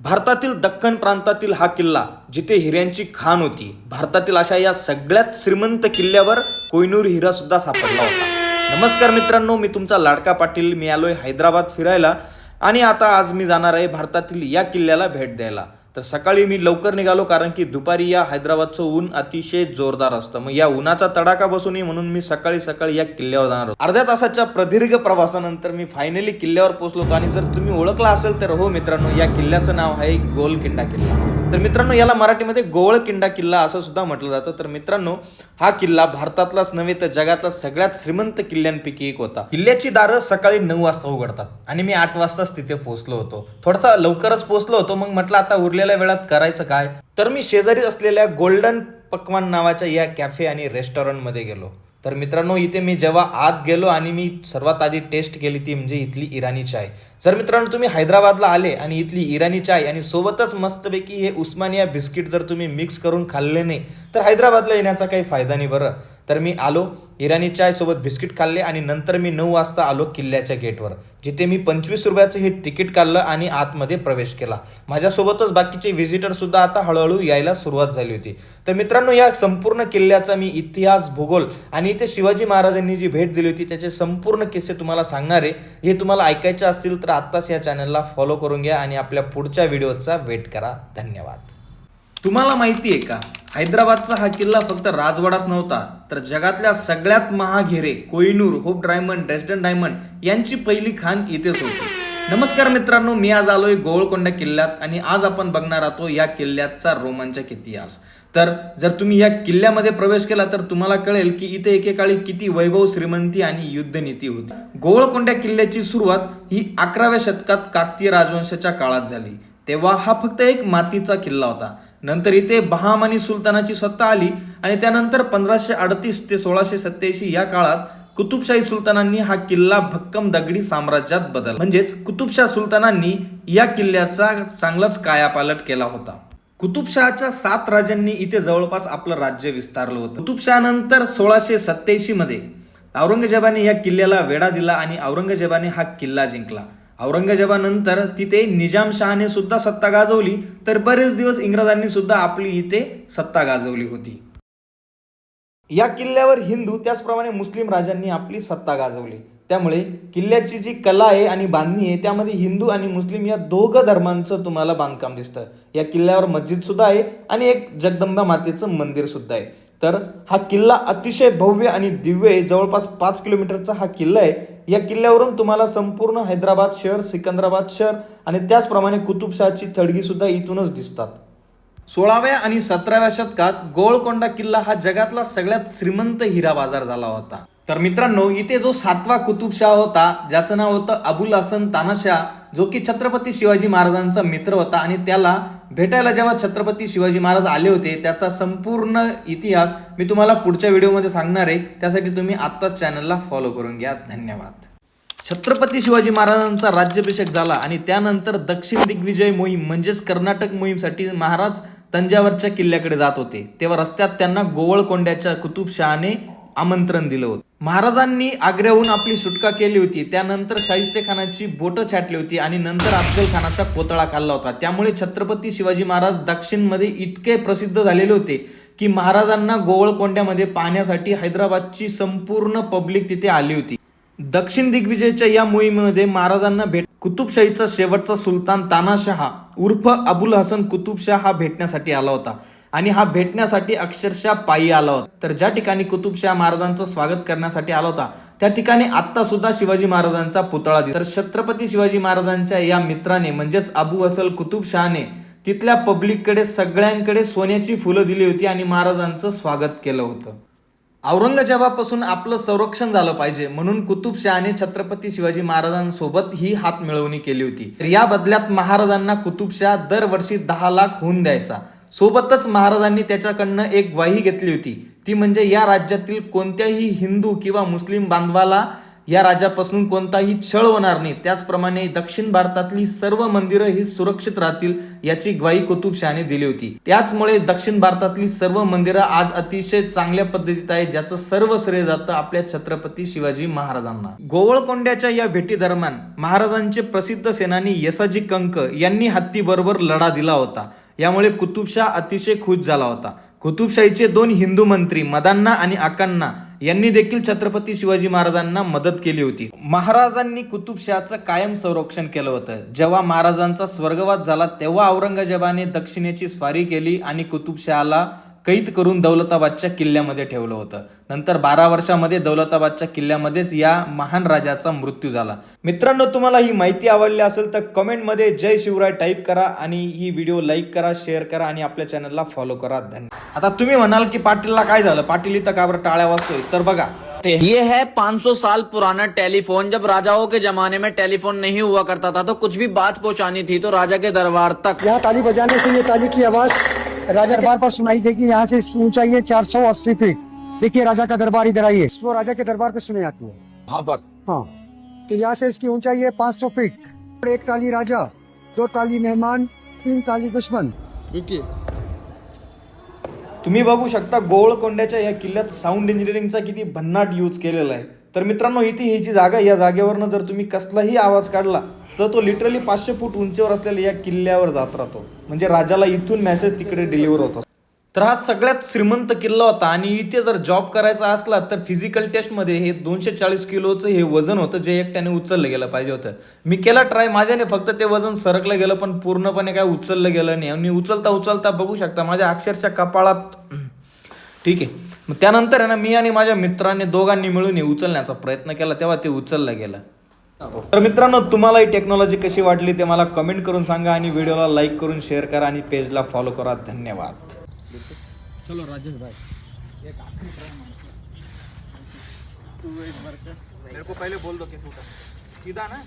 भारतातील दख्खन प्रांतातील हा किल्ला जिथे हिऱ्यांची खाण होती. भारतातील अशा या सगळ्यात श्रीमंत किल्ल्यावर कोहिनूर हिरा सुद्धा सापडला होता. नमस्कार मित्रांनो, मी तुमचा लाडका पाटील. मी आलोय हैदराबाद फिरायला आणि आज मी जाणार आहे भारतातील या किल्ल्याला भेट द्यायला. तर सकाळी मी लवकर निघालो कारण की दुपारी या हैदराबादचं ऊन अतिशय जोरदार असतं. मग या उन्हाचा तडाखा बसू नये म्हणून मी सकाळी या किल्ल्यावर जाणार होतो. अर्ध्या तासाच्या प्रदीर्घ प्रवासानंतर मी फायनली किल्ल्यावर पोहोचलो होतो. आणि जर तुम्ही ओळखला असेल तर हो मित्रांनो, या किल्ल्याचं नाव आहे गोलकिंडा किल्ला. तर मित्रांनो, याला मराठीमध्ये गोवळकिंडा किल्ला असं सुद्धा म्हटलं जातं. तर मित्रांनो, हा किल्ला भारतातलाच नव्हे तर जगातला सगळ्यात श्रीमंत किल्ल्यांपैकी एक होता. किल्ल्याची दारं सकाळी 9 वाजता उघडतात आणि मी 8 वाजताच तिथे पोहोचलो होतो. थोडासा लवकरच पोहोचलो होतो. मग म्हटलं आता उरलेल्या वेळात करायचं काय, तर मी शेजारी असलेल्या गोल्डन पकवान नावाच्या या कॅफे आणि रेस्टॉरंटमध्ये गेलो. तर मित्रांनो, इथे मी जेव्हा आत गेलो आणि मी सर्वात आधी टेस्ट केली ती म्हणजे इथली इराणी चाय. जर मित्रांनो तुम्ही हैदराबादला आले आणि इथली इराणी चाय आणि सोबतच मस्तपैकी हे उस्मानिया बिस्किट जर तुम्ही मिक्स करून खाल्ले नाही तर हैदराबादला येण्याचा काही फायदा नाही बरं. तर मी आलो, इराणी चाय सोबत बिस्किट खाल्ले आणि नंतर मी 9 वाजता आलो किल्ल्याच्या गेटवर, जिथे मी 25 रुपयाचं हे तिकीट काढलं आणि आतमध्ये प्रवेश केला. माझ्यासोबतच बाकीचे व्हिजिटर सुद्धा आता हळूहळू यायला सुरुवात झाली होती. तर मित्रांनो, या संपूर्ण किल्ल्याचा मी इतिहास, भूगोल आणि इथे शिवाजी महाराजांनी जी भेट दिली होती त्याचे संपूर्ण किस्से तुम्हाला सांगणार आहे. हे तुम्हाला ऐकायचे असतील तर आत्ताच या चॅनलला फॉलो करून घ्या आणि आपल्या पुढच्या व्हिडिओचा वेट करा. धन्यवाद. तुम्हाला माहिती आहे का, हैदराबादचा हा किल्ला फक्त राजवाडाच नव्हता तर जगातल्या सगळ्यात महाग हिरे Kohinoor, hope diamond, Dresden diamond यांची पहिली खाण इथेच होती. नमस्कार मित्रांनो, मी आज आलोय गोवळकोंडा किल्ल्यात आणि आज आपण बघणार आहोत या किल्ल्याचा रोमांचक इतिहास. तर जर तुम्ही या किल्ल्यामध्ये प्रवेश केला तर तुम्हाला कळेल की इथे एकेकाळी किती वैभव, श्रीमंती आणि युद्धनीती होती. गोवळकोंडा किल्ल्याची सुरुवात ही 11व्या शतकात काकतीय राजवंशाच्या काळात झाली. तेव्हा हा फक्त एक मातीचा किल्ला होता. नंतर इथे बहामनी सुलतानाची सत्ता आली आणि त्यानंतर 1538 ते 1687 या काळात कुतुबशाही सुलतानांनी हा किल्ला भक्कम दगडी साम्राज्यात बदलला. म्हणजेच कुतुबशाह सुलतानांनी या किल्ल्याचा चांगलाच कायापालट केला होता. कुतुबशहाच्या 7 राजांनी इथे जवळपास आपलं राज्य विस्तारलं होतं. कुतुबशहानंतर 1687 मध्ये औरंगजेबाने या किल्ल्याला वेढा दिला आणि औरंगजेबाने हा किल्ला जिंकला. औरंगजेबानंतर तिथे निजामशहाने सुद्धा सत्ता गाजवली तर बरेच दिवस इंग्रजांनी सुद्धा आपली इथे सत्ता गाजवली होती. या किल्ल्यावर हिंदू त्याचप्रमाणे मुस्लिम राजांनी आपली सत्ता गाजवली. त्यामुळे किल्ल्याची जी कला आहे आणि बांधणी आहे त्यामध्ये हिंदू आणि मुस्लिम या दोघं धर्मांचं तुम्हाला बांधकाम दिसतं. या किल्ल्यावर मस्जिद सुद्धा आहे आणि एक जगदंबा मातेचं मंदिर सुद्धा आहे. तर हा किल्ला अतिशय भव्य आणि दिव्य आहे. जवळपास 5 किलोमीटरचा हा किल्ला आहे. या किल्ल्यावरून तुम्हाला संपूर्ण हैदराबाद शहर, सिकंदराबाद शहर आणि त्याचप्रमाणे कुतुबशहाची थडगी सुद्धा इथूनच दिसतात. 16व्या आणि 17व्या शतकात गोवळकोंडा किल्ला हा जगातला सगळ्यात श्रीमंत हिरा बाजार झाला होता. तर मित्रांनो, इथे जो 7वा कुतुबशाह होता ज्याचं नाव होतं अबुल हसन तानाशाह, जो की छत्रपती शिवाजी महाराजांचा मित्र होता आणि त्याला भेटायला जेव्हा छत्रपती शिवाजी महाराज आले होते त्याचा संपूर्ण इतिहास मी तुम्हाला पुढच्या व्हिडिओमध्ये सांगणार आहे. त्यासाठी तुम्ही आत्ताच चॅनलला फॉलो करून घ्या. धन्यवाद. छत्रपती शिवाजी महाराजांचा राज्याभिषेक झाला आणि त्यानंतर दक्षिण दिग्विजय मोहीम म्हणजेच कर्नाटक मोहीमसाठी महाराज तंजावरच्या किल्ल्याकडे जात होते. तेव्हा रस्त्यात त्यांना गोवळकोंड्याच्या कुतुबशहाने आमंत्रण दिलं होतं. महाराजांनी आग्र्याहून आपली सुटका केली होती. त्यानंतर शाहिस्तेखानाची बोटं छाटली होती आणि नंतर अफजल खानाचा कोतळा खाल्ला होता. त्यामुळे छत्रपती शिवाजी महाराज दक्षिणमध्ये इतके प्रसिद्ध झालेले होते की महाराजांना गोवळकोंड्यामध्ये पाहण्यासाठी हैदराबादची संपूर्ण पब्लिक तिथे आली होती. दक्षिण दिग्विजयच्या या मोहिमेमध्ये महाराजांना कुतुबशाहीचा शेवटचा सुलतान तानाशाह उर्फ अबुल हसन कुतुबशाह हा भेटण्यासाठी आला होता आणि हा भेटण्यासाठी अक्षरशः पायी आला होता. तर ज्या ठिकाणी कुतुबशाह महाराजांचं स्वागत करण्यासाठी आला होता त्या ठिकाणी आत्ता सुद्धा शिवाजी महाराजांचा पुतळा दिसतो. तर छत्रपती शिवाजी महाराजांच्या या मित्राने म्हणजेच अबू हसल कुतुबशहाने तिथल्या पब्लिककडे सगळ्यांकडे सोन्याची फुलं दिली होती आणि महाराजांचं स्वागत केलं होतं. औरंगजेबापासून आपलं संरक्षण झालं पाहिजे म्हणून कुतुबशहाने छत्रपती शिवाजी महाराजांसोबत ही हात मिळवणी केली होती. तर या बदल्यात महाराजांना कुतुबशहा दरवर्षी 10 लाख होऊन द्यायचा. सोबतच महाराजांनी त्याच्याकडनं एक ग्वाही घेतली होती, ती म्हणजे या राज्यातील कोणत्याही हिंदू किंवा मुस्लिम बांधवाला या राजापासून कोणताही छळ होणार नाही, त्याचप्रमाणे दक्षिण भारतातली सर्व मंदिरं ही सुरक्षित राहतील याची ग्वाही कुतुबशहाने दिली होती. त्याचमुळे दक्षिण भारतातली सर्व मंदिरं आज अतिशय चांगल्या पद्धतीत आहे, ज्याचं सर्व श्रेय जातं आपल्या छत्रपती शिवाजी महाराजांना. गोवळकोंड्याच्या या भेटी दरम्यान महाराजांचे प्रसिद्ध सेनानी यसाजी कंक यांनी हत्तीबरोबर लढा दिला होता. यामुळे कुतुबशाह अतिशय खुश झाला होता. कुतुबशाहीचे 2 हिंदू मंत्री मदान्ना आणि आकान्ना यांनी देखील छत्रपती शिवाजी महाराजांना मदत केली होती. महाराजांनी कुतुबशहाचं कायम संरक्षण केलं होतं. जेव्हा महाराजांचा स्वर्गवास झाला तेव्हा औरंगजेबाने दक्षिणेची स्वारी केली आणि कुतुबशहाला कैद करून दौलताबादच्या किल्ल्यामध्ये ठेवलं होतं. नंतर 12 वर्षामध्ये दौलताबादच्या किल्ल्यामध्येच या महान राजाचा मृत्यू झाला. मित्रांनो, तुम्हाला ही माहिती आवडली असेल तर कमेंटमध्ये जय शिवराय टाईप करा आणि ही व्हिडिओ लाईक करा, शेअर करा आणि आपल्या चॅनलला फॉलो करा. धन्यवाद. आता तुम्ही म्हणाल की पाटीलला काय झालं, पाटील इथं का बरं टाळ्या वाजतोय? तर बघा, ये है 500 साल पुराना टेलीफोन. जब राजाओं के जमाने में टेलीफोन नहीं हुआ करता था तो कुछ भी बात पहुंचानी थी तो राजा के दरबार तक. यहाँ ताली बजाने से ये ताली की आवाज राजा दरबार पर सुनाई देगी. यहाँ से इसकी ऊंचाई है 480 फीट. देखिए राजा का दरबार इधर आइए, वो राजा के दरबार पे सुनी जाती है. हाँ, तो यहाँ से इसकी ऊंचाई है 500 फीट. 1 ताली राजा, 2 ताली मेहमान, 3 ताली दुश्मन. तुम्ही बघू शकता गोवळकोंड्याच्या या किल्ल्यात साऊंड इंजिनिअरिंगचा किती भन्नाट यूज केलेला आहे. तर मित्रांनो, इथे ही जी जागा, या जागेवरनं जर तुम्ही कसलाही आवाज काढला तर तो लिटरली 500 फूट उंचीवर असलेल्या या किल्ल्यावर जात राहतो. म्हणजे राजाला इथून मेसेज तिकडे डिलिव्हर होतो. तर हा सगळ्यात श्रीमंत किल्ला होता आणि इथे जर जॉब करायचा असला तर फिजिकल टेस्टमध्ये हे 240 किलोचं हे वजन होतं, जे एकट्याने उचललं गेलं पाहिजे होतं. मी केला ट्राय, माझ्याने फक्त ते वजन सरकलं गेलं, पण पूर्णपणे काय उचललं गेलं नाही. आणि उचलता बघू शकता माझ्या अक्षरशः कपाळात. ठीक आहे, मग त्यानंतर आहे ना, मी आणि माझ्या मित्रांनी दोघांनी मिळून हे उचलण्याचा प्रयत्न केला, तेव्हा ते उचललं गेलं. तर मित्रांनो, तुम्हाला ही टेक्नॉलॉजी कशी वाटली ते मला कमेंट करून सांगा आणि व्हिडिओला लाईक करून शेअर करा आणि पेजला फॉलो करा. धन्यवाद. चलो राजेश भाई, एक आखिरी ट्राई तू एक बार मेरे को पहले बोल दो कि सीधा ना